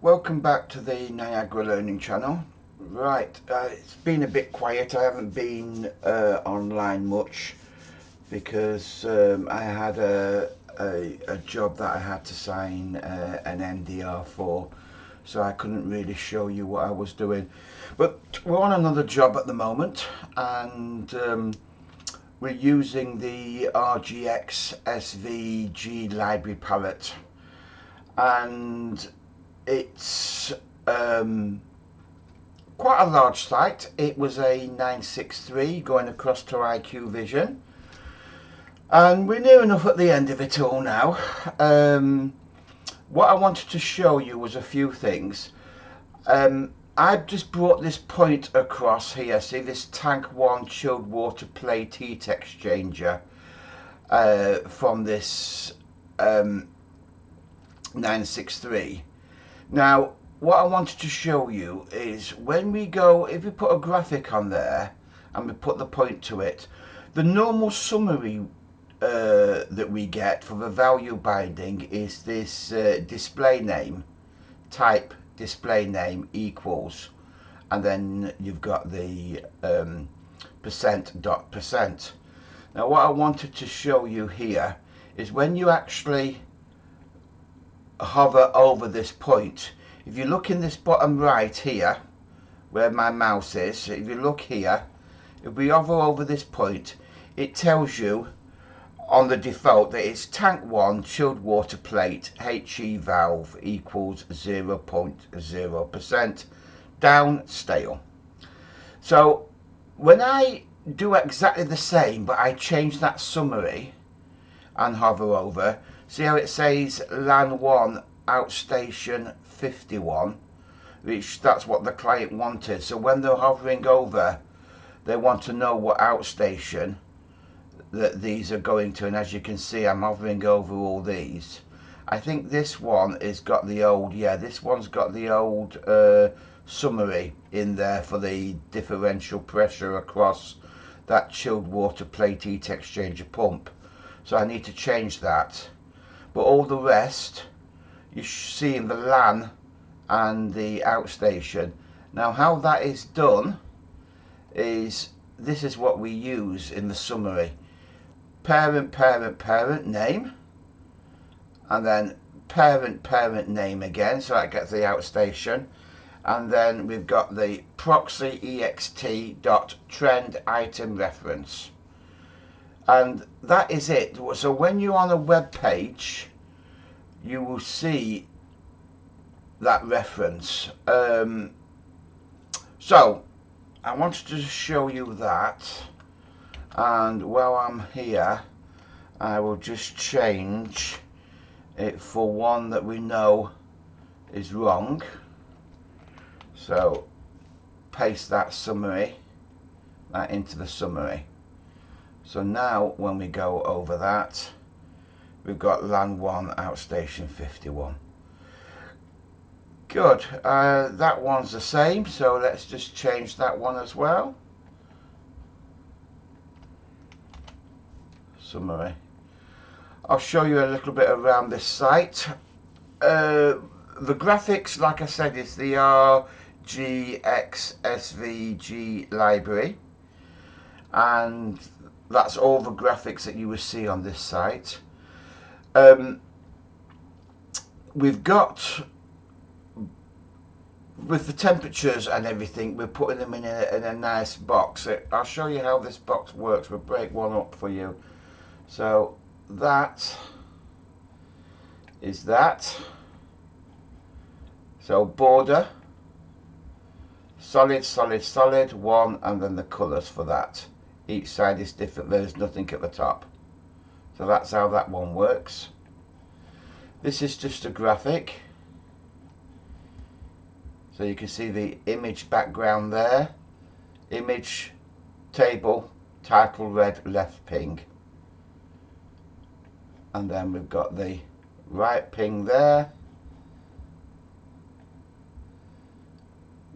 Welcome back to the Niagara Learning Channel. Right, it's been a bit quiet. I haven't been online much because I had a job that I had to sign an NDR for, so I couldn't really show you what I was doing. But we're on another job at the moment, and we're using the rgxSVG library palette, and it's quite a large site. It was a 963 going across to IQvision, and we're near enough at the end of it all now. What I wanted to show you was a few things. I've just brought this point across here. See this Tank 1 chilled water plate heat exchanger from this 963. Now, what I wanted to show you is when we go, if we put a graphic on there and we put the point to it, the normal summary that we get for the value binding is this display name, type display name equals, and then you've got the %.%. Now what I wanted to show you here is when you actually hover over this point, if you look in this bottom right here where my mouse is, if you look here, if we hover over this point, it tells you on the default that it's tank 1 chilled water plate HE valve equals 0.0% down stale. So when I do exactly the same but I change that summary and hover over, see how it says LAN 1 outstation 51, which that's what the client wanted. So when they're hovering over, they want to know what outstation that these are going to, and as you can see I'm hovering over all these. I think this one has got the old, this one's got the old summary in there for the differential pressure across that chilled water plate heat exchanger pump, so I need to change that. But all the rest you see in the LAN and the outstation. Now how that is done is, this is what we use in the summary: parent name, and then parent name again, so that gets the outstation, and then we've got the proxy ext.trend item reference, and that is it. So when you're on a web page you will see that reference. So I wanted to show you that, and while I'm here I will just change it for one that we know is wrong. So paste that summary, that into the summary. So now when we go over that, we've got LAN 1 outstation 51. Good, that one's the same, so let's just change that one as well. Summary. I'll show you a little bit around this site. The graphics, like I said, is the rgxSVG library, and that's all the graphics that you will see on this site. We've got, with the temperatures and everything, we're putting them in a nice box. I'll show you how this box works. We'll break one up for you. So that is that. So border, solid, solid, solid, one, and then the colours for that. Each side is different, there's nothing at the top. So that's how that one works. This is just a graphic. So you can see the image background there. Image, table, title red, left ping. And then we've got the right ping there.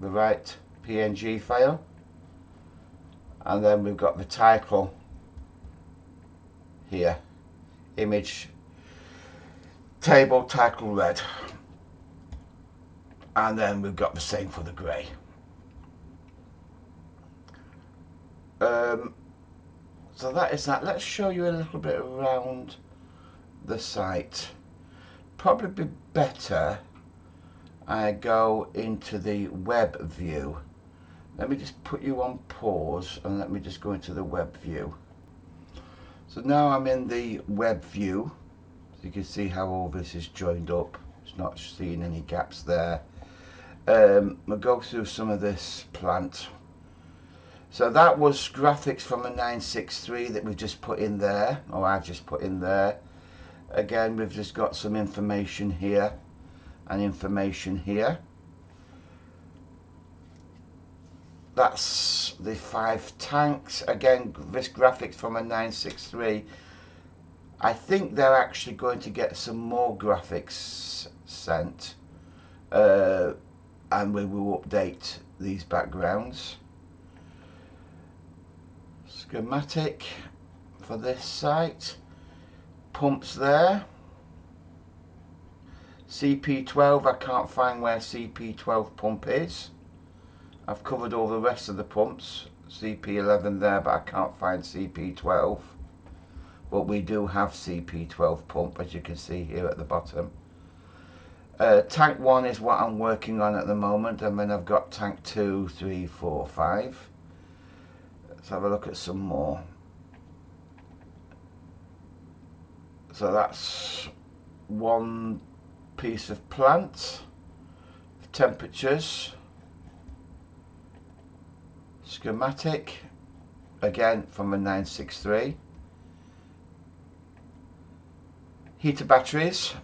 The right PNG file. And then we've got the title here. Image, table, title red. And then we've got the same for the grey. So that is that. Let's show you a little bit around the site. Probably be better I go into the web view. Let me just put you on pause and let me just go into the web view. So now I'm in the web view. So you can see how all this is joined up. It's not seeing any gaps there. We'll go through some of this plant. So that was graphics from a 963 that we've just put in there, or I've just put in there. Again, we've just got some information here and information here. That's the 5 tanks. Again, this graphics from a 963. I think they're actually going to get some more graphics sent, and we will update these backgrounds. Schematic for this site. Pumps there. CP12, I can't find where CP12 pump is. I've covered all the rest of the pumps. CP11 there, but I can't find CP12. But we do have CP12 pump, as you can see here at the bottom. Tank 1 is what I'm working on at the moment, and then I've got tank 2, 3, 4, 5. Let's have a look at some more. So that's one piece of plant. Temperatures. Schematic. Again from a 963. Heater batteries.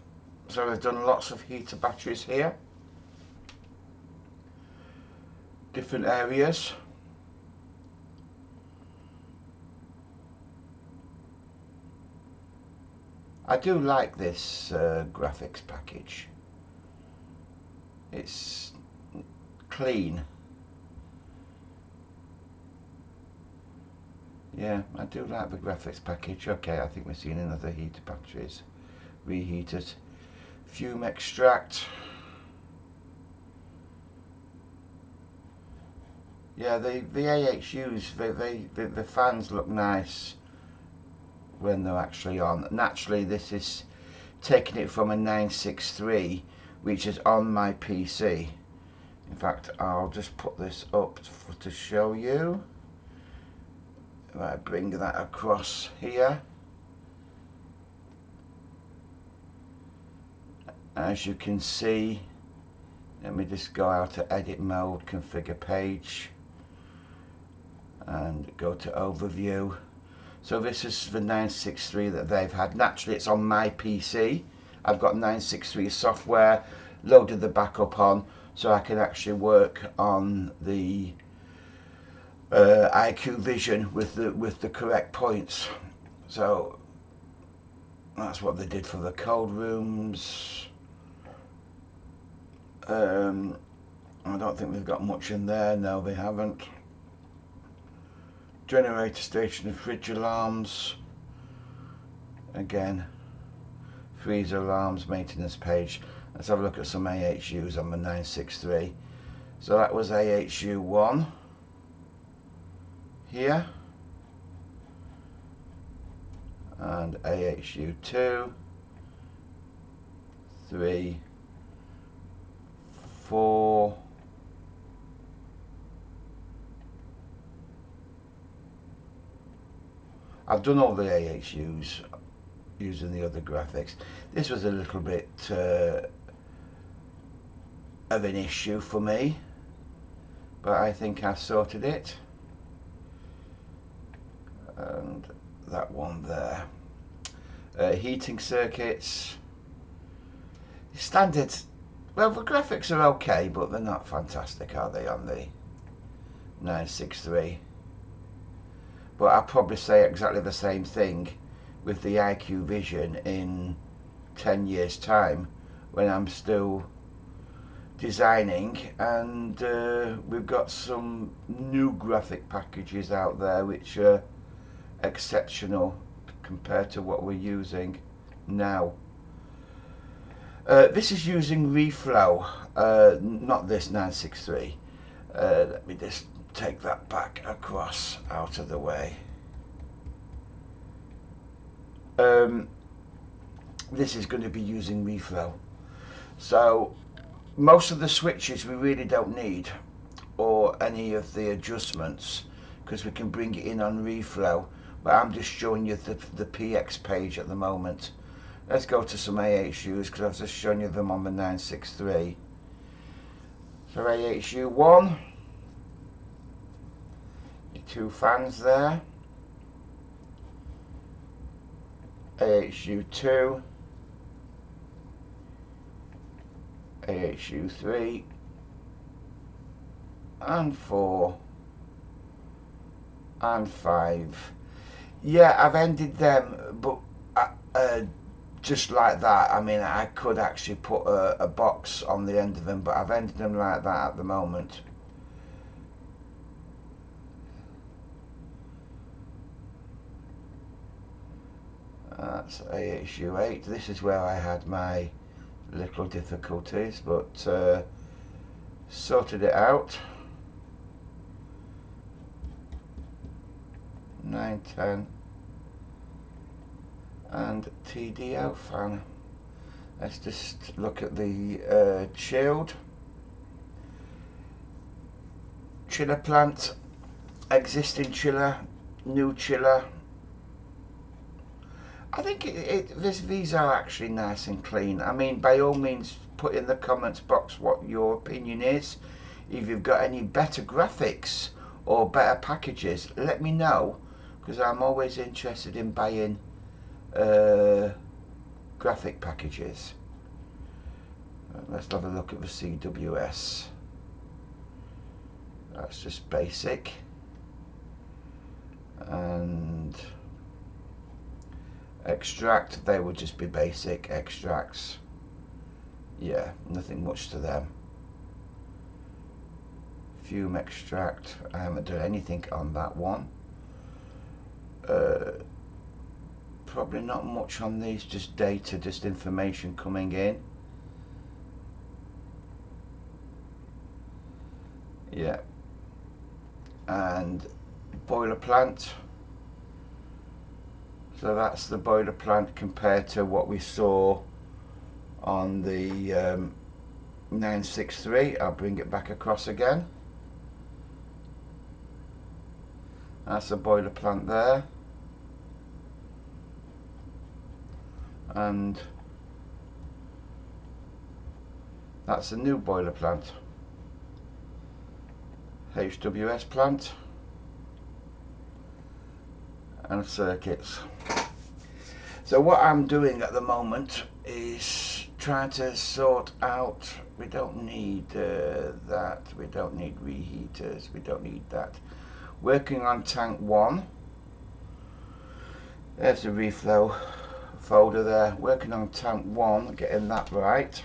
So I've done lots of heater batteries here. Different areas. I do like this graphics package. It's clean. Yeah, I do like the graphics package. Okay, I think we're seeing another heater batteries. Reheated. Fume extract. Yeah, the AHUs, the fans look nice when they're actually on. Naturally, this is taking it from a 963, which is on my PC. In fact, I'll just put this up to show you. Right, bring that across here. As you can see, let me just go out to edit mode, configure page, and go to overview. So this is the 963 that they've had. Naturally, it's on my PC. I've got 963 software, loaded the backup on, so I can actually work on the IQvision with the correct points. So that's what they did for the cold rooms. I don't think they've got much in there. No, they haven't. Generator station and fridge alarms. Again, freezer alarms, maintenance page. Let's have a look at some AHUs on the 963. So that was AHU 1 here, and AHU 2, 3, 4, I've done all the AHUs using the other graphics. This was a little bit of an issue for me, but I think I sorted it. And that one there. Heating circuits. Standard. Well, the graphics are okay, but they're not fantastic, are they, on the 963? But I'll probably say exactly the same thing with the IQvision in 10 years' time, when I'm still designing, and we've got some new graphic packages out there which are exceptional compared to what we're using now. This is using reflow, not this 963. Let me just take that back across out of the way. This is going to be using reflow. So most of the switches we really don't need, or any of the adjustments, because we can bring it in on reflow, but I'm just showing you the PX page at the moment. Let's go to some AHUs, because I've just shown you them on the 963. So AHU 1, your 2 fans there. AHU 2, AHU 3, and 4, and 5. Yeah, I've ended them, but just like that. I mean, I could actually put a box on the end of them, but I've ended them like that at the moment. That's AHU 8. This is where I had my little difficulties, but sorted it out. 910 and TDO fan. Let's just look at the chilled chiller plant, existing chiller, new chiller. I think these are actually nice and clean. I mean, by all means, put in the comments box what your opinion is. If you've got any better graphics or better packages, let me know, because I'm always interested in buying graphic packages. Let's have a look at the CWS. That's just basic. And extract, they would just be basic extracts. Yeah, nothing much to them. Fume extract, I haven't done anything on that one. Probably not much on these, just data, just information coming in. Yeah. And boiler plant. So that's the boiler plant compared to what we saw on the 963. I'll bring it back across again. That's the boiler plant there. And that's the new boiler plant. HWS plant and circuits. So what I'm doing at the moment is trying to sort out, we don't need that, we don't need reheaters, we don't need that. Working on tank 1. There's the reflow folder there. Working on tank 1, getting that right.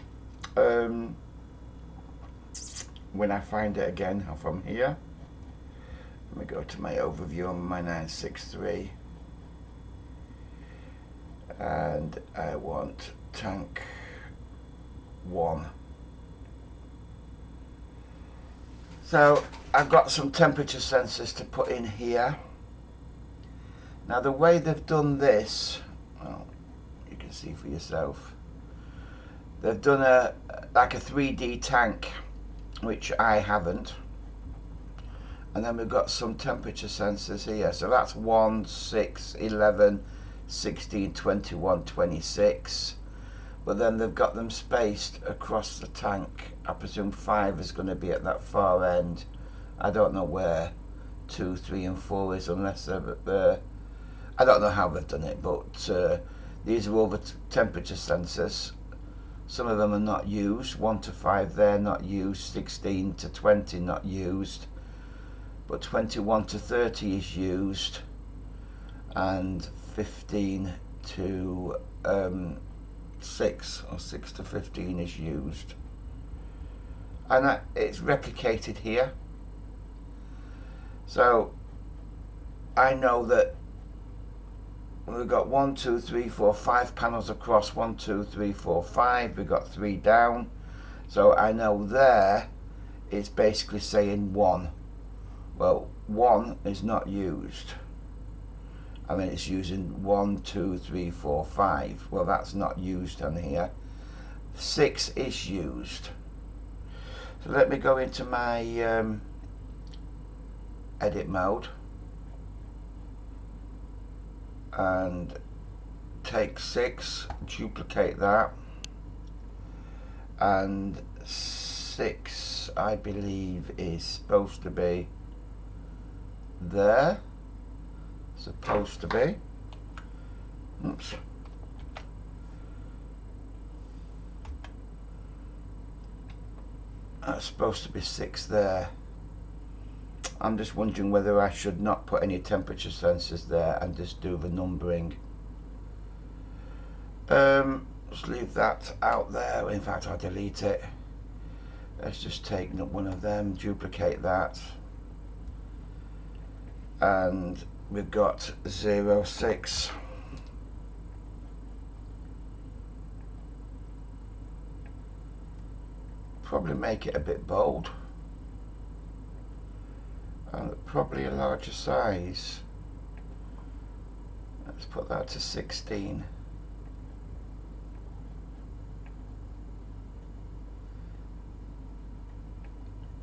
When I find it again from here, let me go to my overview on my 963, and I want tank 1. So I've got some temperature sensors to put in here. Now the way they've done this, well, you can see for yourself, they've done like a 3D tank, which I haven't. And then we've got some temperature sensors here. So that's 1, 6, 11, 16, 21, 26. But then they've got them spaced across the tank. I presume 5 is going to be at that far end. I don't know where 2, 3 and 4 is, unless they're I don't know how they've done it, but these are all the temperature sensors. Some of them are not used. 1 to 5 there, not used. 16 to 20 not used. But 21 to 30 is used, and 15 to 6 or 6 to 15 is used, and it's replicated here. So I know that we've got 1, 2, 3, 4, 5 panels across. 1, 2, 3, 4, 5. We've got 3 down. So I know there it's basically saying 1. Well, 1 is not used. I mean, it's using 1, 2, 3, 4, 5. Well, that's not used on here. 6 is used. So let me go into my edit mode and take 6, duplicate that, and 6 I believe is supposed to be there. Supposed to be. Oops. That's supposed to be 6 there. I'm just wondering whether I should not put any temperature sensors there and just do the numbering. Just leave that out there. In fact, I'll delete it. Let's just take one of them, duplicate that, and we've got 0, 6. Probably make it a bit bold, and probably a larger size. Let's put that to 16.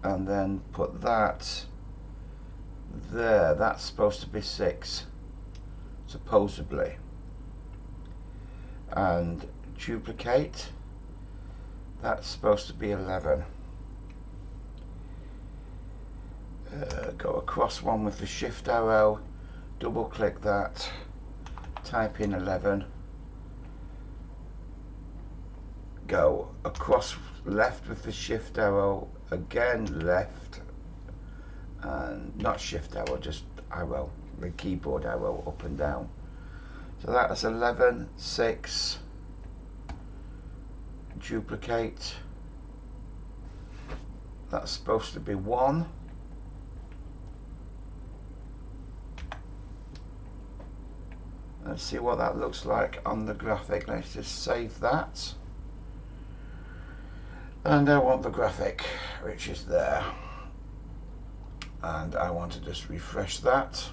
And then put that there. That's supposed to be 6, supposedly. And duplicate. That's supposed to be 11. Go across one with the shift arrow, double click that, type in 11, go across left with the shift arrow, again left, and not shift arrow, just arrow, the keyboard arrow up and down. So that's 11, 6, duplicate, that's supposed to be 1. Let's see what that looks like on the graphic. Let's just save that. And I want the graphic, which is there. And I want to just refresh that.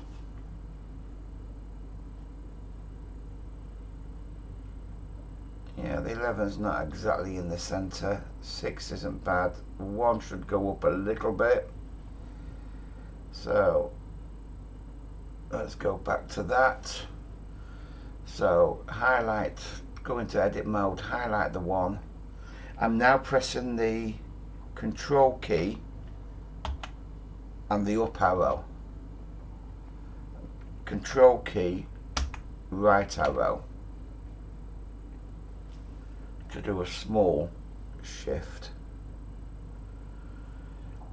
Yeah, the 11's not exactly in the center. 6 isn't bad. 1 should go up a little bit. So let's go back to that. So highlight, go into edit mode, highlight the 1. I'm now pressing the control key and the up arrow. Control key, right arrow, to do a small shift.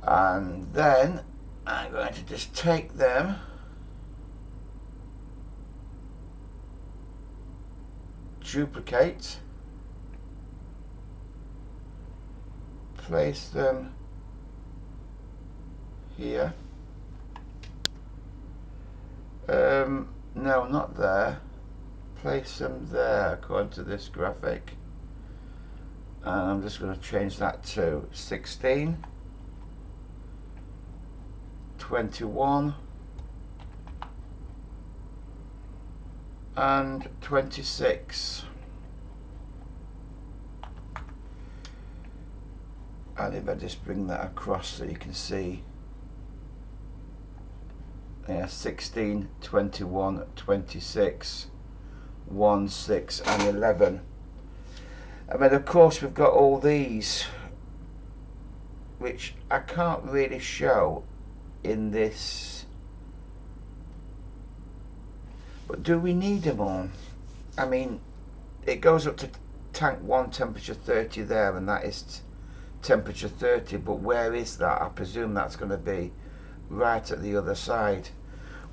And then I'm going to just take them, duplicate, place them here. No, not there. Place them there according to this graphic. And I'm just going to change that to 16, 21, and 26. And if I just bring that across so you can see, yeah, 16, 21, 26, 1, 6 and 11. And then of course we've got all these, which I can't really show in this, but do we need them all? I mean, it goes up to tank 1 temperature 30 there, and that is temperature 30, but where is that? I presume that's going to be right at the other side,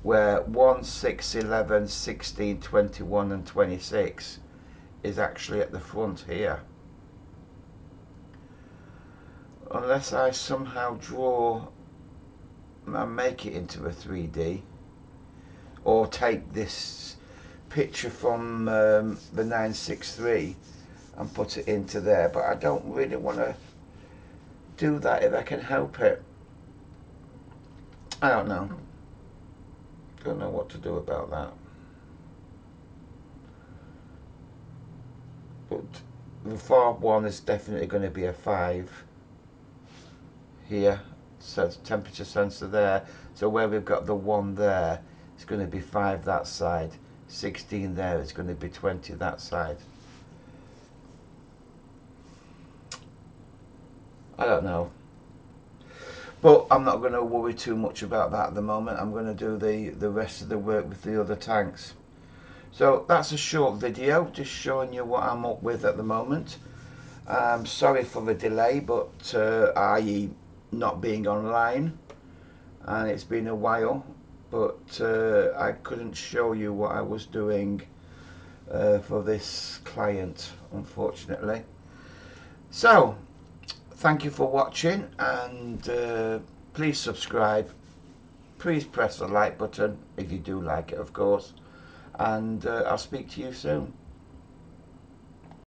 where 1, 6, 11, 16, 21 and 26 is actually at the front here. Unless I somehow draw and make it into a 3D, or take this picture from the 963 and put it into there, but I don't really want to do that if I can help it. I don't know what to do about that. But the far one is definitely going to be a 5 here, so temperature sensor there, so where we've got the 1 there, it's going to be 5 that side, 16 there, it's going to be 20 that side. I don't know, but I'm not going to worry too much about that at the moment. I'm going to do the rest of the work with the other tanks. So that's a short video, just showing you what I'm up with at the moment. Sorry for the delay, but i.e. not being online, and it's been a while, but I couldn't show you what I was doing for this client, unfortunately. So thank you for watching, and please subscribe, please press the like button if you do like it, of course, and I'll speak to you soon.